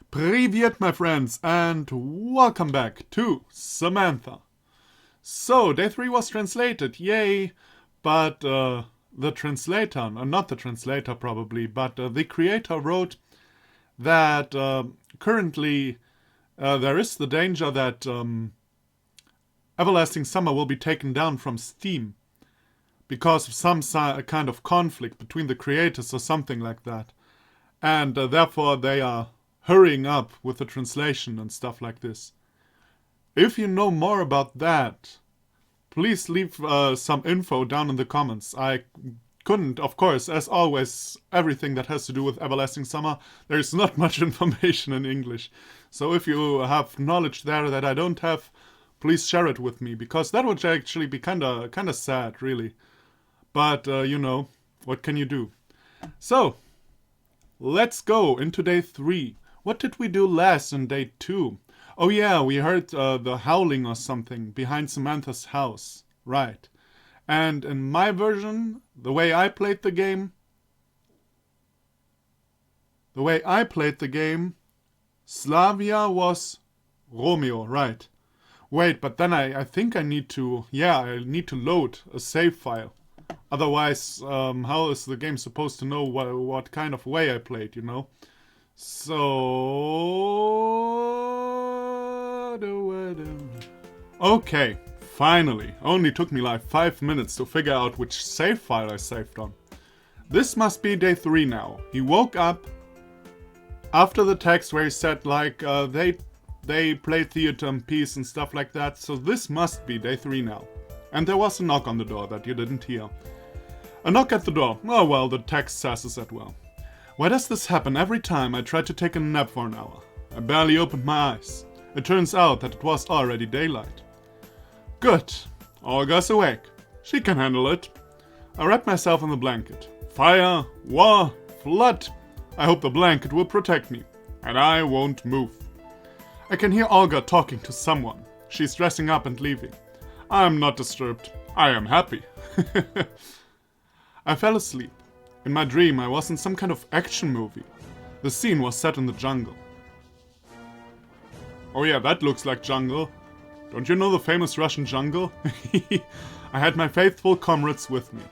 Привет, my friends, and welcome back to Samantha. So, day 3 was translated, yay! But the translator, not the translator probably, but the creator wrote that currently there is the danger that Everlasting Summer will be taken down from Steam because of some kind of conflict between the creators or something like that. And therefore they are hurrying up with the translation and stuff like this. If you know more about that, please leave some info down in the comments. I couldn't, of course, as always, everything that has to do with Everlasting Summer, there's not much information in English. So if you have knowledge there that I don't have, please share it with me, because that would actually be kinda sad, really. But, you know, what can you do? So, let's go into day 3. What did we do last in day 2? Oh yeah, we heard the howling or something behind Samantha's house. Right. And in my version, the way I played the game, Slavia was Romeo, right. Wait, but then I think I need to load a save file. Otherwise, how is the game supposed to know what kind of way I played, you know? So... Okay, finally. Only took me like 5 minutes to figure out which save file I saved on. This must be day 3 now. He woke up after the text where he said like, they played theater in peace and stuff like that, so this must be day 3 now. And there was a knock on the door that you didn't hear. A knock at the door. Oh well, the text says it that well. Why does this happen every time I try to take a nap for an hour? I barely opened my eyes. It turns out that it was already daylight. Good. Olga's awake. She can handle it. I wrap myself in the blanket. Fire, war, flood. I hope the blanket will protect me. And I won't move. I can hear Olga talking to someone. She's dressing up and leaving. I am not disturbed. I am happy. I fell asleep. In my dream, I was in some kind of action movie. The scene was set in the jungle. Oh yeah, that looks like jungle. Don't you know the famous Russian jungle? I had my faithful comrades with me.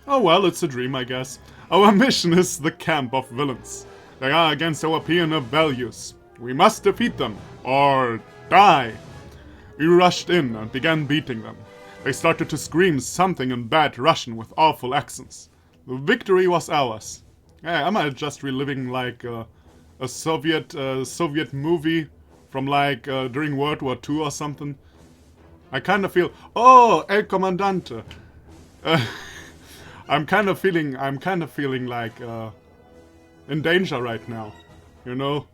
Oh well, it's a dream, I guess. Our mission is the camp of villains. They are against our pioneer values. We must defeat them, or die. We rushed in and began beating them. They started to scream something in bad Russian with awful accents. The victory was ours. Am I just reliving like a Soviet movie from like during World War II or something? I kind of feel, oh, El Comandante. I'm kind of feeling like in danger right now, you know,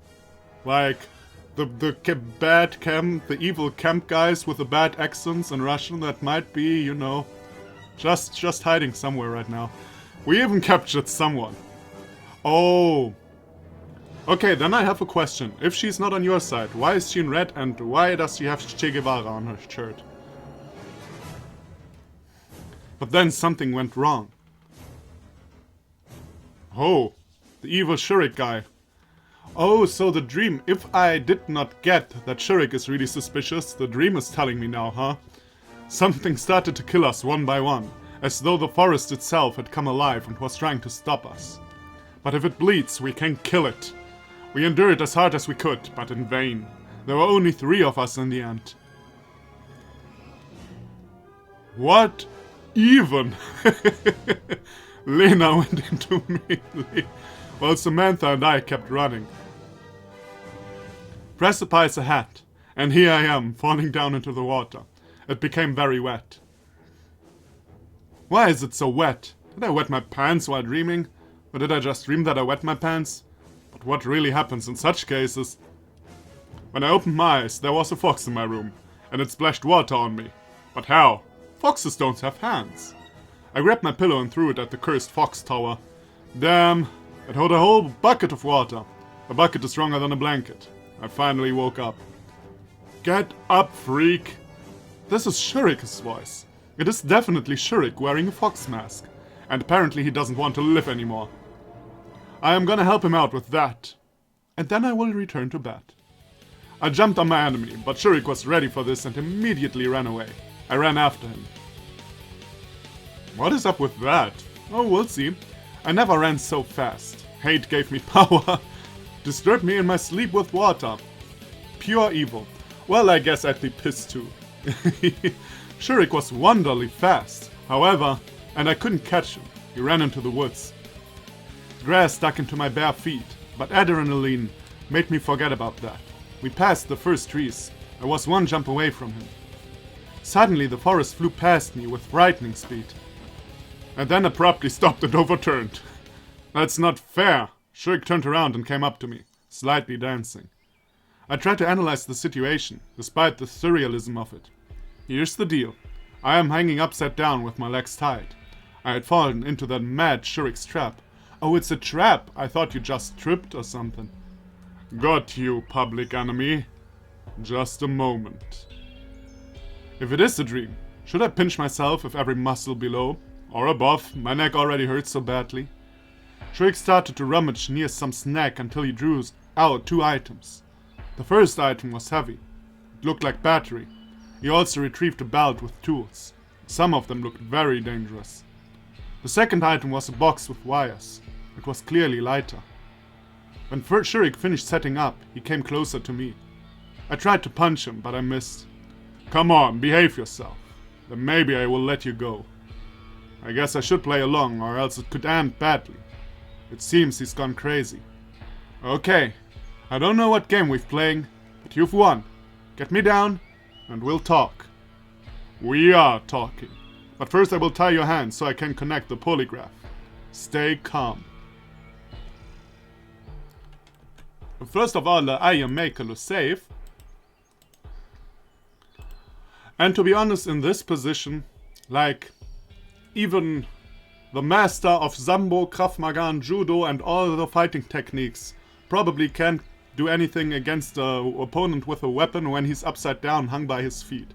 like the evil camp guys with the bad accents in Russian that might be, you know, just hiding somewhere right now. We even captured someone. Oh. Okay, then I have a question. If she's not on your side, why is she in red and why does she have Che Guevara on her shirt? But then something went wrong. Oh, the evil Shurik guy. Oh, so the dream, if I did not get that Shurik is really suspicious, the dream is telling me now, huh? Something started to kill us one by one, as though the forest itself had come alive and was trying to stop us. But if it bleeds, we can kill it. We endured as hard as we could, but in vain. There were only 3 of us in the end. What? Even? Lena went into melee, while Samantha and I kept running. Precipice ahead, and here I am, falling down into the water. It became very wet. Why is it so wet? Did I wet my pants while dreaming? Or did I just dream that I wet my pants? But what really happens in such cases? When I opened my eyes, there was a fox in my room, and it splashed water on me. But how? Foxes don't have hands. I grabbed my pillow and threw it at the cursed fox tower. Damn, it held a whole bucket of water. A bucket is stronger than a blanket. I finally woke up. Get up, freak! This is Shurik's voice. It is definitely Shurik wearing a fox mask. and apparently he doesn't want to live anymore. I am gonna help him out with that, and then I will return to bed. I jumped on my enemy, but Shurik was ready for this and immediately ran away. I ran after him. What is up with that? Oh, we'll see. I never ran so fast. Hate gave me power. Disturbed me in my sleep with water. Pure evil. Well, I guess I'd be pissed too. Shurik was wonderfully fast. However, and I couldn't catch him. He ran into the woods. Grass stuck into my bare feet, but adrenaline made me forget about that. We passed the first trees. I was one jump away from him. Suddenly the forest flew past me with frightening speed. And then abruptly stopped and overturned. That's not fair. Shurik turned around and came up to me, slightly dancing. I tried to analyze the situation, despite the surrealism of it. Here's the deal. I am hanging upside down with my legs tied. I had fallen into that mad Shurik's trap. Oh, it's a trap. I thought you just tripped or something. Got you, public enemy. Just a moment. If it is a dream, should I pinch myself with every muscle below? Or above? My neck already hurts so badly. Shurik started to rummage near some snack until he drew out 2 items. The first item was heavy. It looked like battery. He also retrieved a belt with tools. Some of them looked very dangerous. The second item was a box with wires. It was clearly lighter. When Shurik finished setting up, he came closer to me. I tried to punch him, but I missed. Come on, behave yourself. Then maybe I will let you go. I guess I should play along, or else it could end badly. It seems he's gone crazy. Okay, I don't know what game we've playing, but you've won. Get me down, and we'll talk. We are talking. But first I will tie your hands so I can connect the polygraph. Stay calm. First of all, I am making a save. And to be honest, in this position, like, even the master of Sambo, Krav Maga and Judo and all the fighting techniques probably can't do anything against an opponent with a weapon when he's upside down hung by his feet.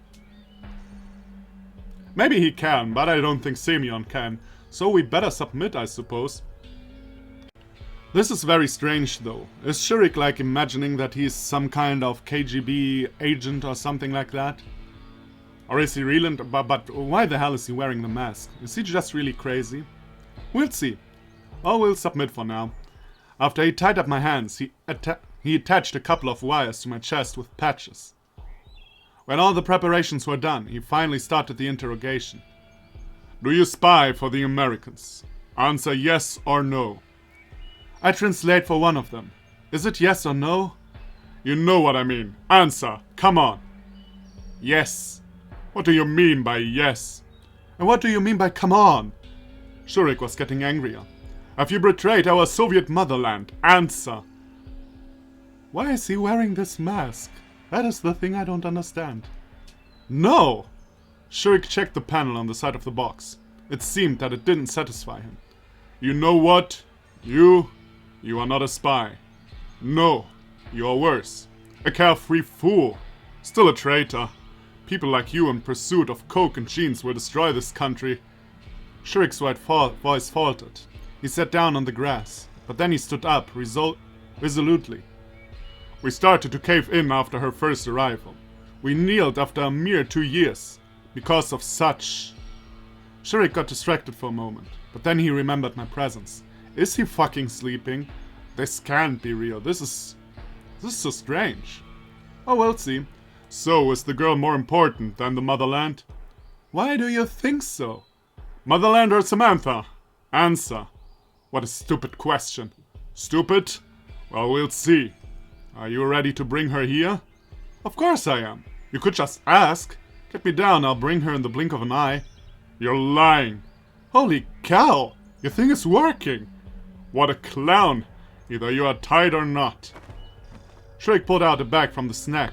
Maybe he can, but I don't think Semyon can, so we better submit, I suppose. This is very strange though. Is Shurik like imagining that he's some kind of KGB agent or something like that? Or is he really? But why the hell is he wearing the mask? Is he just really crazy? We'll see. Oh, we'll submit for now. After he tied up my hands, he attached a couple of wires to my chest with patches. When all the preparations were done, he finally started the interrogation. Do you spy for the Americans? Answer yes or no. I translate for one of them. Is it yes or no? You know what I mean. Answer. Come on. Yes. What do you mean by yes? And what do you mean by come on? Shurik was getting angrier. Have you betrayed our Soviet motherland? Answer. Why is he wearing this mask? That is the thing I don't understand. No! Shurik checked the panel on the side of the box. It seemed that it didn't satisfy him. You know what? You are not a spy. No, you are worse. A carefree fool. Still a traitor. People like you in pursuit of coke and jeans will destroy this country. Shurik's white voice faltered. He sat down on the grass, but then he stood up resolutely. We started to cave in after her first arrival. We kneeled after a mere 2 years. Because of such. Shurik got distracted for a moment, but then he remembered my presence. Is he fucking sleeping? This can't be real. This is so strange. Oh, we'll see. So, is the girl more important than the motherland? Why do you think so? Motherland or Samantha? Answer. What a stupid question. Stupid? Well, we'll see. Are you ready to bring her here? Of course I am. You could just ask. Get me down, I'll bring her in the blink of an eye. You're lying. Holy cow! Your thing is working. What a clown. Either you are tied or not. Shurik pulled out a bag from the snack.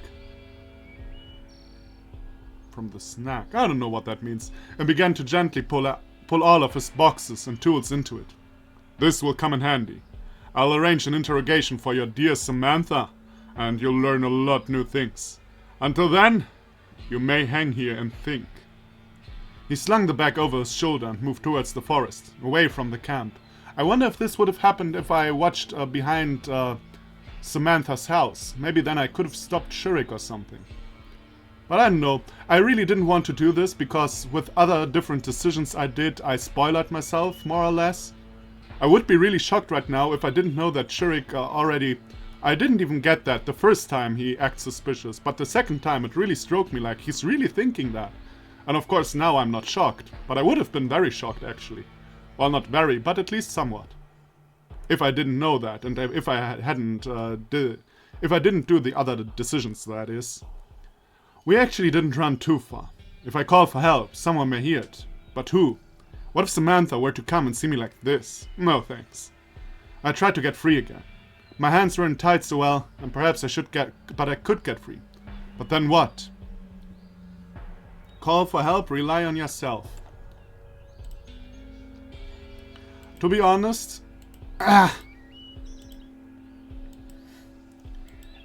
I don't know what that means. And began to gently pull all of his boxes and tools into it. This will come in handy. I'll arrange an interrogation for your dear Samantha, and you'll learn a lot new things. Until then, you may hang here and think. He slung the bag over his shoulder and moved towards the forest, away from the camp. I wonder if this would have happened if I watched behind Samantha's house. Maybe then I could have stopped Shurik or something. But I don't know. I really didn't want to do this because with other different decisions I did, I spoiled myself, more or less. I would be really shocked right now if I didn't know that Shurik already... I didn't even get that the first time he acts suspicious, but the second time it really struck me like he's really thinking that. And of course now I'm not shocked, but I would have been very shocked actually. Well, not very, but at least somewhat. If I didn't know that, and if I if I didn't do the other decisions, that is. We actually didn't run too far. If I call for help, someone may hear it. But who? What if Samantha were to come and see me like this? No thanks. I tried to get free again. My hands weren't tied so well, and perhaps I could get free. But then what? Call for help, rely on yourself. To be honest,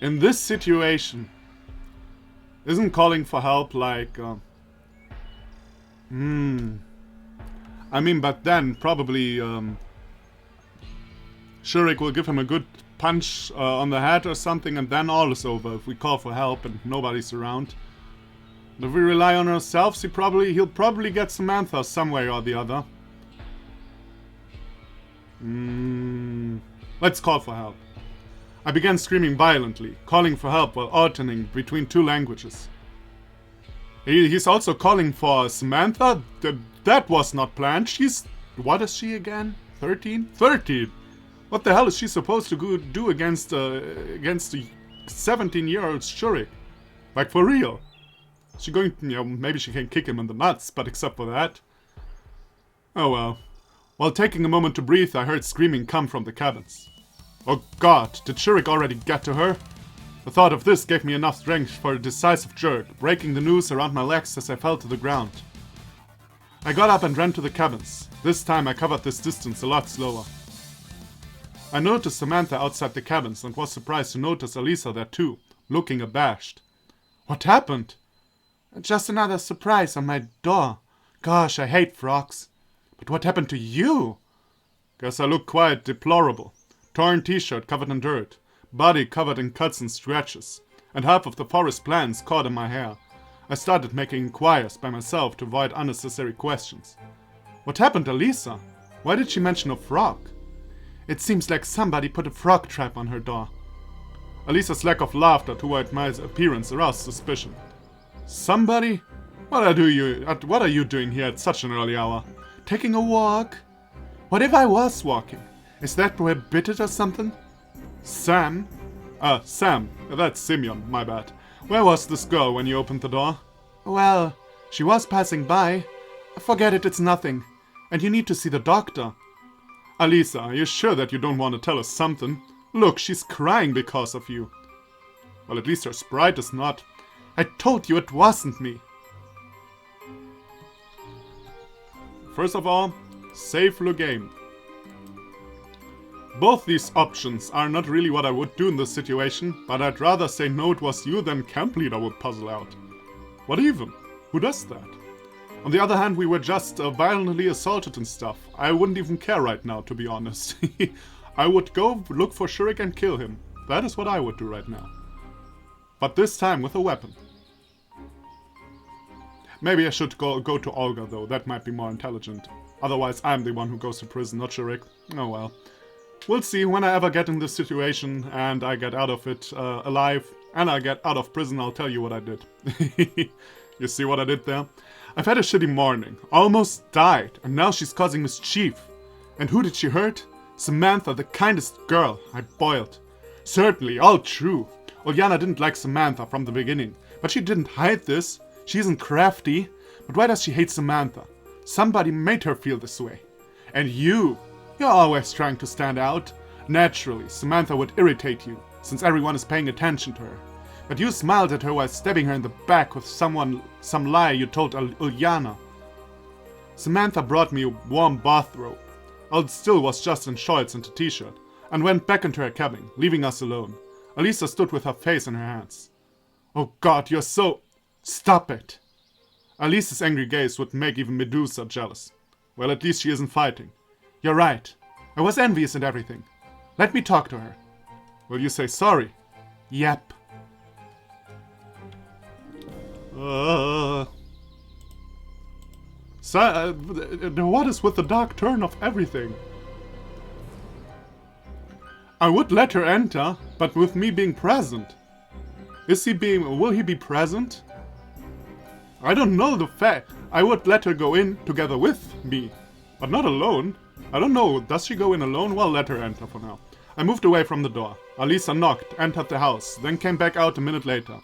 in this situation, isn't calling for help like, I mean, but then probably Shurik will give him a good punch on the head or something, and then all is over if we call for help and nobody's around. And if we rely on ourselves, he'll probably get Samantha some way or the other. Let's call for help. I began screaming violently, calling for help while alternating between two languages. He's also calling for Samantha? That was not planned. What is she again? 13? 13! What the hell is she supposed to do against the 17-year-old Shurik? Like, for real? She going, maybe she can kick him in the nuts, but except for that. Oh well. While taking a moment to breathe, I heard screaming come from the cabins. Oh god, did Shurik already get to her? The thought of this gave me enough strength for a decisive jerk, breaking the noose around my legs as I fell to the ground. I got up and ran to the cabins. This time I covered this distance a lot slower. I noticed Samantha outside the cabins and was surprised to notice Elisa there too, looking abashed. What happened? Just another surprise on my door. Gosh, I hate frogs. But what happened to you? Guess I look quite deplorable. Torn t-shirt covered in dirt, body covered in cuts and scratches, and half of the forest plants caught in my hair. I started making inquiries by myself to avoid unnecessary questions. What happened, Elisa? Why did she mention a frog? It seems like somebody put a frog trap on her door. Elisa's lack of laughter toward my appearance aroused suspicion. Somebody? What are you doing here at such an early hour? Taking a walk? What if I was walking? Is that prohibited or something? Sam? Sam. That's Simeon, my bad. Where was this girl when you opened the door? Well, she was passing by. Forget it, it's nothing. And you need to see the doctor. Alisa, are you sure that you don't want to tell us something? Look, she's crying because of you. Well, at least her sprite is not. I told you it wasn't me. First of all, save the game. Both these options are not really what I would do in this situation, but I'd rather say no it was you than camp leader would puzzle out. What even? Who does that? On the other hand, we were just violently assaulted and stuff. I wouldn't even care right now, to be honest. I would go look for Shurik and kill him. That is what I would do right now. But this time with a weapon. Maybe I should go to Olga though, that might be more intelligent. Otherwise I'm the one who goes to prison, not Shurik. Oh well. We'll see when I ever get in this situation and I get out of it alive. And I get out of prison, I'll tell you what I did. You see what I did there? I've had a shitty morning, almost died, and now she's causing mischief. And who did she hurt? Samantha, the kindest girl. I boiled. Certainly, all true. Uljana didn't like Samantha from the beginning, but she didn't hide this. She isn't crafty. But why does she hate Samantha? Somebody made her feel this way. And you're always trying to stand out. Naturally, Samantha would irritate you, since everyone is paying attention to her. But you smiled at her while stabbing her in the back with some lie you told Uljana. Samantha brought me a warm bathrobe. Uld still was just in shorts and a t-shirt, and went back into her cabin, leaving us alone. Elisa stood with her face in her hands. Oh God, you're so... Stop it! Alice's angry gaze would make even Medusa jealous. Well, at least she isn't fighting. You're right. I was envious and everything. Let me talk to her. Will you say sorry? Yep. What is with the dark turn of everything? I would let her enter, but with me being present. Will he be present? I don't know the fact. I would let her go in together with me, but not alone. I don't know, does she go in alone? Well, let her enter for now. I moved away from the door. Alisa knocked, entered the house, then came back out a minute later.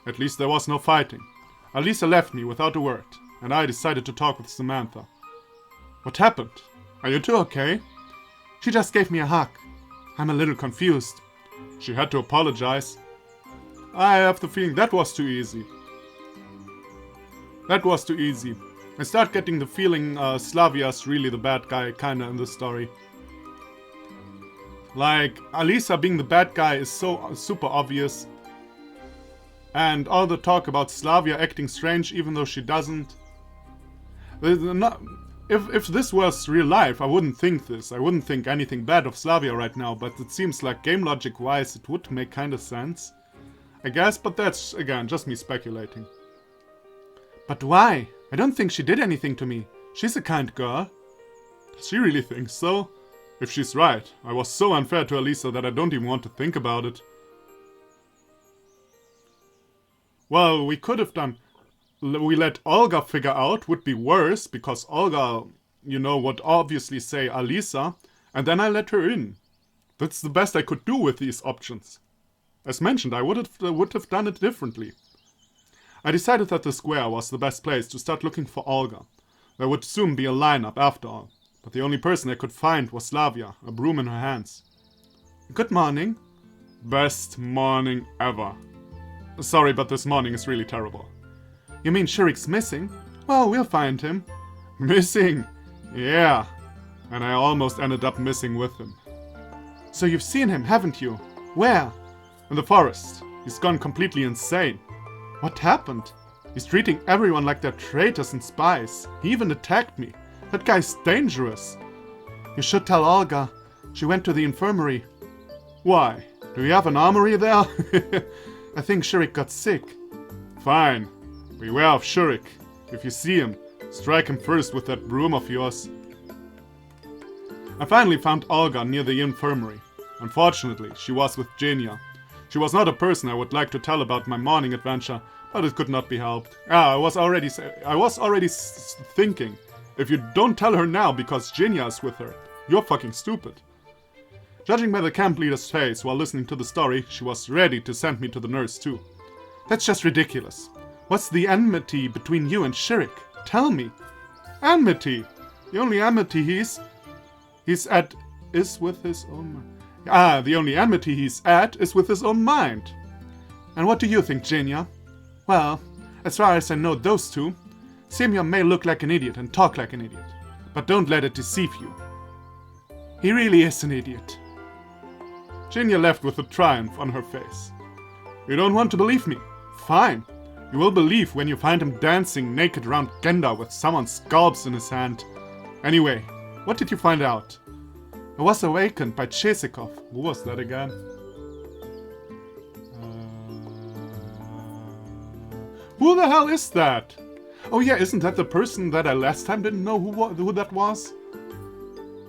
At least there was no fighting. Alisa left me without a word, and I decided to talk with Samantha. What happened? Are you two okay? She just gave me a hug. I'm a little confused. She had to apologize. I have the feeling that was too easy. That was too easy. I start getting the feeling Slavia's really the bad guy kinda in this story. Like, Alisa being the bad guy is so super obvious. And all the talk about Slavia acting strange even though she doesn't. If this was real life, I wouldn't think this. I wouldn't think anything bad of Slavia right now, but it seems like game logic wise it would make kinda sense. I guess, but that's, again, just me speculating. But why? I don't think she did anything to me. She's a kind girl. Does she really think so? If she's right, I was so unfair to Alisa that I don't even want to think about it. Well, we could have done... We let Olga figure out would be worse, because Olga, you know, would obviously say Alisa, and then I let her in. That's the best I could do with these options. As mentioned, I would have done it differently. I decided that the square was the best place to start looking for Olga. There would soon be a lineup after all, but the only person I could find was Slavia, a broom in her hands. Good morning. Best morning ever. Sorry, but this morning is really terrible. You mean Shurik's missing? Well, we'll find him. Missing? Yeah. And I almost ended up missing with him. So you've seen him, haven't you? Where? In the forest. He's gone completely insane. What happened? He's treating everyone like they're traitors and spies. He even attacked me. That guy's dangerous. You should tell Olga. She went to the infirmary. Why? Do you have an armory there? I think Shurik got sick. Fine. Beware of Shurik. If you see him, strike him first with that broom of yours. I finally found Olga near the infirmary. Unfortunately, she was with Genia. She was not a person I would like to tell about my morning adventure, but it could not be helped. I was already thinking, if you don't tell her now because Genia is with her, you're fucking stupid. Judging by the camp leader's face while listening to the story, she was ready to send me to the nurse too. That's just ridiculous. What's the enmity between you and Shurik? Tell me. Enmity? The only enmity he's at is with his own mind. The only enmity he's at is with his own mind. And what do you think, Genia? Well, as far as I know those two, Semyon may look like an idiot and talk like an idiot, but don't let it deceive you. He really is an idiot. Genia left with a triumph on her face. You don't want to believe me? Fine. You will believe when you find him dancing naked around Genda with someone's scalps in his hand. Anyway, what did you find out? I was awakened by Chesikov. Who was that again? Who the hell is that? Oh yeah, isn't that the person that I last time didn't know who that was?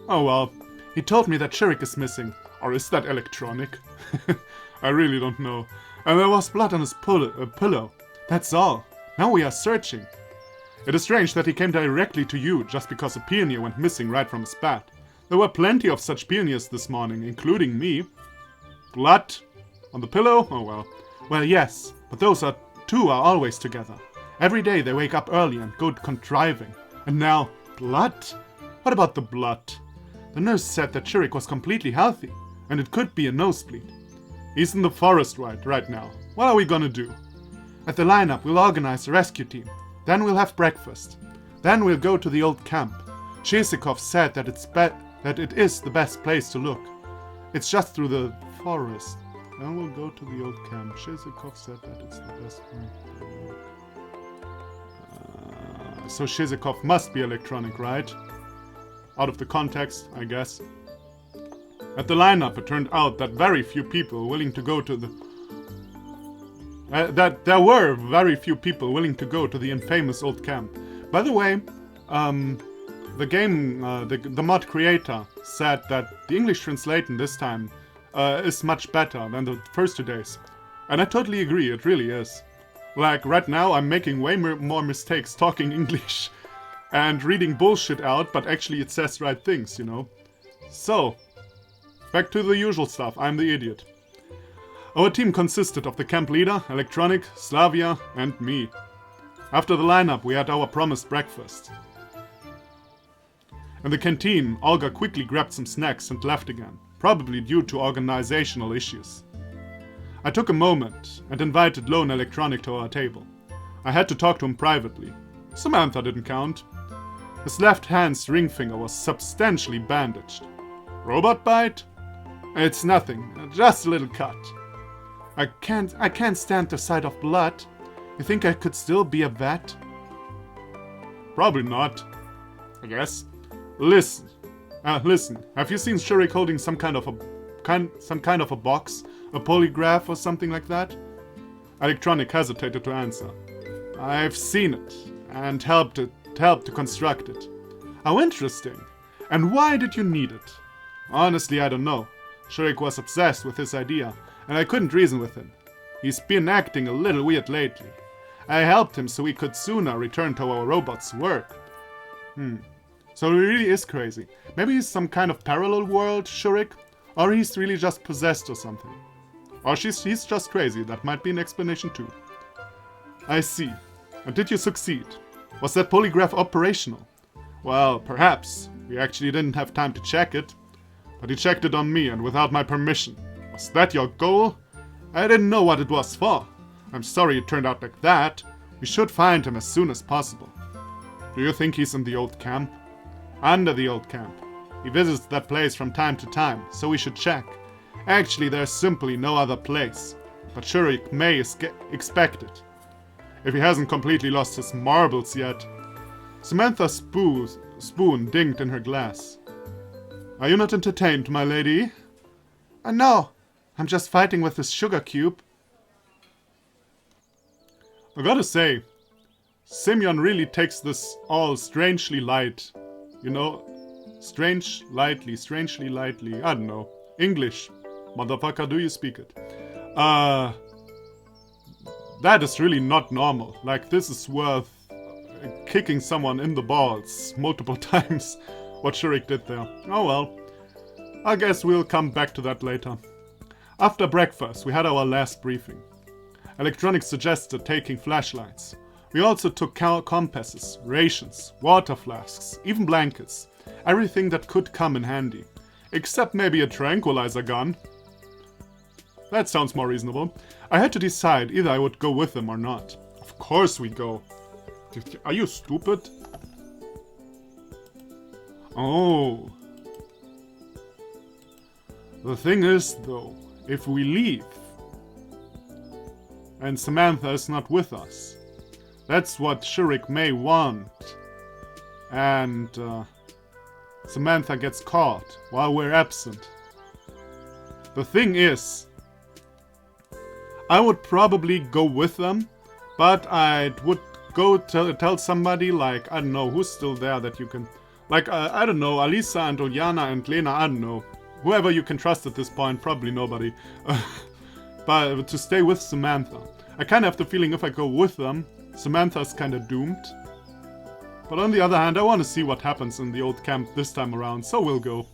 Oh well, he told me that Shurik is missing. Or is that electronic? I really don't know. And there was blood on his pillow. That's all. Now we are searching. It is strange that he came directly to you just because a pioneer went missing right from his bed. There were plenty of such pioneers this morning, including me. Blood? On the pillow? Oh well. Well, yes, but those two are always together. Every day they wake up early and go contriving. And now, blood? What about the blood? The nurse said that Shurik was completely healthy, and it could be a nosebleed. He's in the forest right now. What are we gonna do? At the lineup, we'll organize a rescue team. Then we'll have breakfast. Then we'll go to the old camp. Chesikov said that it is the best place to look. It's just through the forest. Then we'll go to the old camp. Chesikov said that it's the best place to look. so Shizikov must be electronic, right? Out of the context, I guess. At the lineup, it turned out that very few people willing to go to the... that there were very few people willing to go to the infamous old camp. By the way, the game, the mod creator said that the English translation this time is much better than the first 2 days. And I totally agree, it really is. Like, right now I'm making way more mistakes talking English and reading bullshit out, but actually it says right things, you know? So, back to the usual stuff, I'm the idiot. Our team consisted of the camp leader, Electronic, Slavia, and me. After the lineup, we had our promised breakfast. In the canteen, Olga quickly grabbed some snacks and left again, probably due to organizational issues. I took a moment and invited Lone Electronic to our table. I had to talk to him privately. Samantha didn't count. His left hand's ring finger was substantially bandaged. Robot bite? It's nothing, just a little cut. I can't stand the sight of blood. You think I could still be a vet? Probably not, I guess. Listen. Have you seen Shurik holding some kind of a box, a polygraph or something like that? Electronic hesitated to answer. I've seen it and helped to construct it. How interesting. And why did you need it? Honestly, I don't know. Shurik was obsessed with this idea, and I couldn't reason with him. He's been acting a little weird lately. I helped him so we could sooner return to our robot's work. So he really is crazy. Maybe he's some kind of parallel world, Shurik? Or he's really just possessed or something. Or he's just crazy, that might be an explanation too. I see. And did you succeed? Was that polygraph operational? Well, perhaps. We actually didn't have time to check it. But he checked it on me and without my permission. Was that your goal? I didn't know what it was for. I'm sorry it turned out like that. We should find him as soon as possible. Do you think he's in the old camp? Under the old camp. He visits that place from time to time, so we should check. Actually, there's simply no other place. But Shurik may expect it. If he hasn't completely lost his marbles yet. Samantha's spoon dinged in her glass. Are you not entertained, my lady? No. I'm just fighting with this sugar cube. I gotta say, Simeon really takes this all strangely light. You know, strangely lightly. I don't know. English. Motherfucker, do you speak it? That is really not normal. Like, this is worth kicking someone in the balls multiple times. What Shurik did there. Oh well. I guess we'll come back to that later. After breakfast, we had our last briefing. Electronics suggested taking flashlights. We also took compasses, rations, water flasks, even blankets. Everything that could come in handy. Except maybe a tranquilizer gun. That sounds more reasonable. I had to decide either I would go with them or not. Of course we go. Are you stupid? Oh. The thing is, though, if we leave and Samantha is not with us, that's what Shurik may want. And Samantha gets caught while we're absent. The thing is, I would probably go with them, but I would go tell somebody, like, I don't know, who's still there that you can... Like, I don't know, Alisa and Uljana and Lena, I don't know. Whoever you can trust at this point, probably nobody. But to stay with Samantha. I kinda have the feeling if I go with them, Samantha's kinda doomed. But on the other hand, I wanna see what happens in the old camp this time around, so we'll go.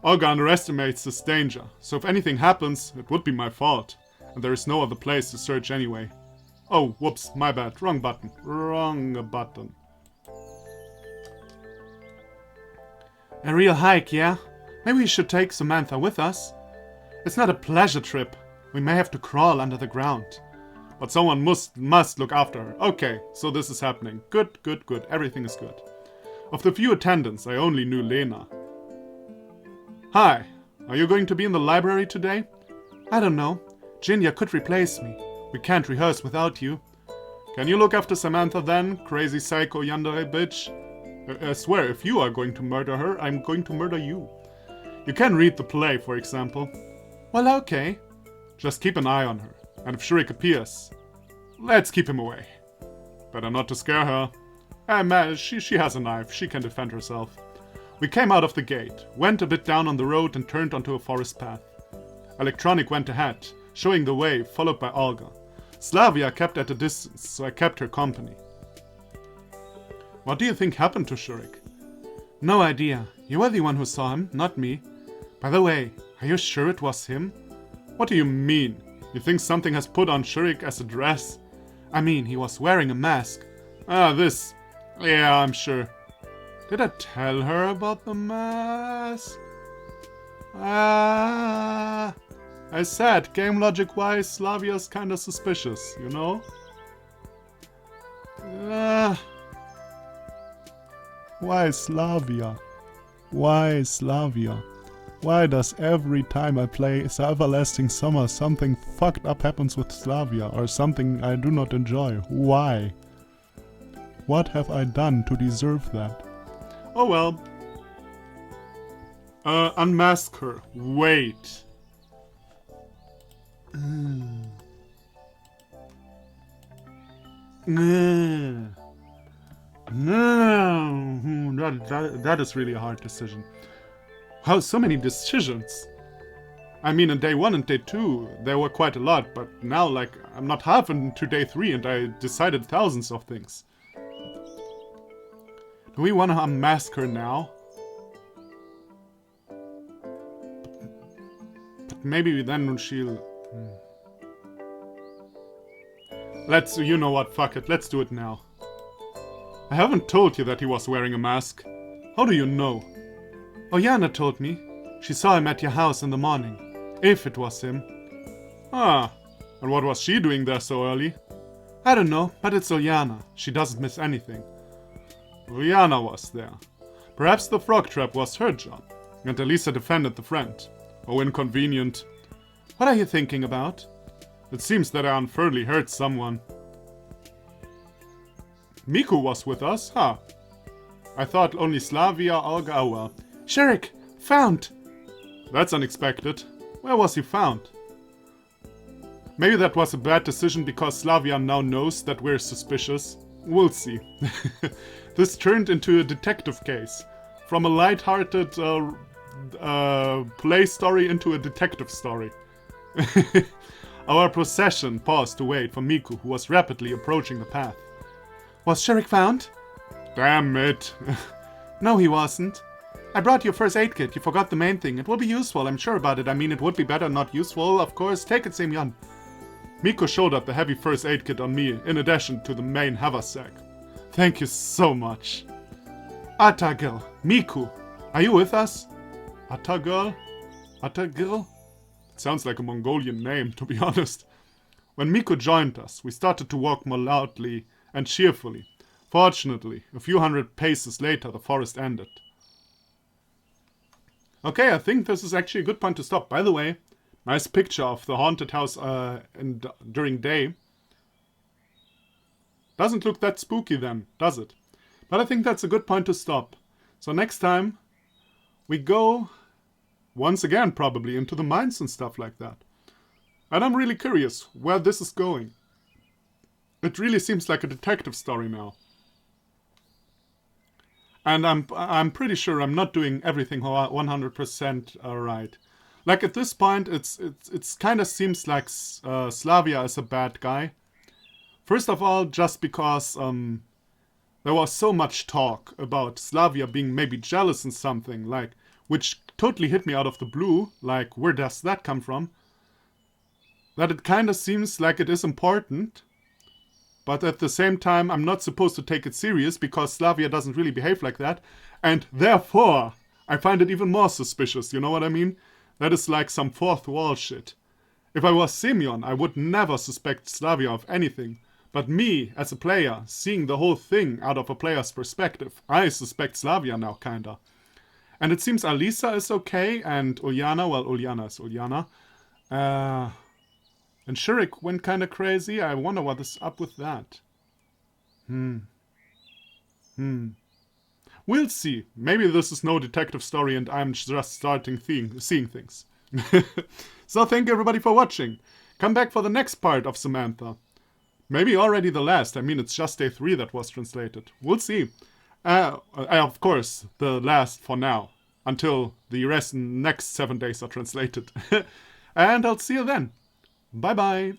Olga underestimates this danger, so if anything happens, it would be my fault. And there is no other place to search anyway. Oh, whoops, my bad, wrong button. Wrong button. A real hike, yeah? Maybe we should take Samantha with us. It's not a pleasure trip. We may have to crawl under the ground. But someone must look after her. Okay, so this is happening. Good. Everything is good. Of the few attendants, I only knew Lena. Hi, are you going to be in the library today? I don't know. Jinya could replace me. We can't rehearse without you. Can you look after Samantha then, crazy psycho yandere bitch? I swear, if you are going to murder her, I'm going to murder you. You can read the play, for example. Well, okay. Just keep an eye on her, and if Shurik appears, let's keep him away. Better not to scare her. Man, she has a knife, she can defend herself. We came out of the gate, went a bit down on the road and turned onto a forest path. Electronic went ahead, showing the way, followed by Olga. Slavia kept at a distance, so I kept her company. What do you think happened to Shurik? No idea. You were the one who saw him, not me. By the way, are you sure it was him? What do you mean? You think something has put on Shurik as a dress? I mean, he was wearing a mask. This. Yeah, I'm sure. Did I tell her about the mask? I said, game logic-wise, Slavia's kinda suspicious, you know? Why Slavia? Why Slavia? Why does every time I play Everlasting Summer something fucked up happens with Slavia or something I do not enjoy? Why? What have I done to deserve that? Oh well. Unmask her. Wait. That is really a hard decision. How so many decisions? I mean, in day 1 and day 2, there were quite a lot, but now, like, I'm not half into day 3 and I decided thousands of things. Do we want to unmask her now? But maybe then she'll... you know what, fuck it, let's do it now. I haven't told you that he was wearing a mask. How do you know? Oljana told me. She saw him at your house in the morning. If it was him. And what was she doing there so early? I don't know, but it's Oljana. She doesn't miss anything. Oljana was there. Perhaps the frog trap was her job, and Elisa defended the friend. Oh, inconvenient. What are you thinking about? It seems that I unfairly hurt someone. Miku was with us, huh? I thought only Slavia, Olga, oh well. Shurik! Found! That's unexpected. Where was he found? Maybe that was a bad decision because Slavia now knows that we're suspicious. We'll see. This turned into a detective case. From a light-hearted play story into a detective story. Our procession paused to wait for Miku, who was rapidly approaching the path. Was Shurik found? Damn it. No, he wasn't. I brought your first aid kit. You forgot the main thing. It will be useful, I'm sure about it. I mean, it would be better not useful, of course. Take it, Semyon. Miku shouldered the heavy first aid kit on me, in addition to the main haversack. Thank you so much. Atagil, Miku, are you with us? Atagil? Atagil? It sounds like a Mongolian name, to be honest. When Miku joined us, we started to walk more loudly and cheerfully. Fortunately, a few hundred paces later, the forest ended. Okay, I think this is actually a good point to stop. By the way, nice picture of the haunted house during day. Doesn't look that spooky then, does it? But I think that's a good point to stop. So next time, we go, once again probably, into the mines and stuff like that. And I'm really curious where this is going. It really seems like a detective story now. And I'm pretty sure I'm not doing everything 100% right. Like at this point, it's kind of seems like Slavia is a bad guy. First of all, just because there was so much talk about Slavia being maybe jealous in something, like which totally hit me out of the blue. Like, where does that come from? That it kind of seems like it is important. But at the same time, I'm not supposed to take it serious because Slavia doesn't really behave like that. And therefore, I find it even more suspicious, you know what I mean? That is like some fourth wall shit. If I was Semyon, I would never suspect Slavia of anything. But me, as a player, seeing the whole thing out of a player's perspective, I suspect Slavia now, kinda. And it seems Alisa is okay, and Uljana, well, Uljana is Uljana. And Shurik went kinda crazy. I wonder what is up with that. Hmm. Hmm. We'll see. Maybe this is no detective story and I'm just starting seeing things. So thank you everybody for watching. Come back for the next part of Samantha. Maybe already the last. I mean, it's just day 3 that was translated. We'll see. Of course, the last for now. Until the rest next 7 days are translated. And I'll see you then. Bye bye.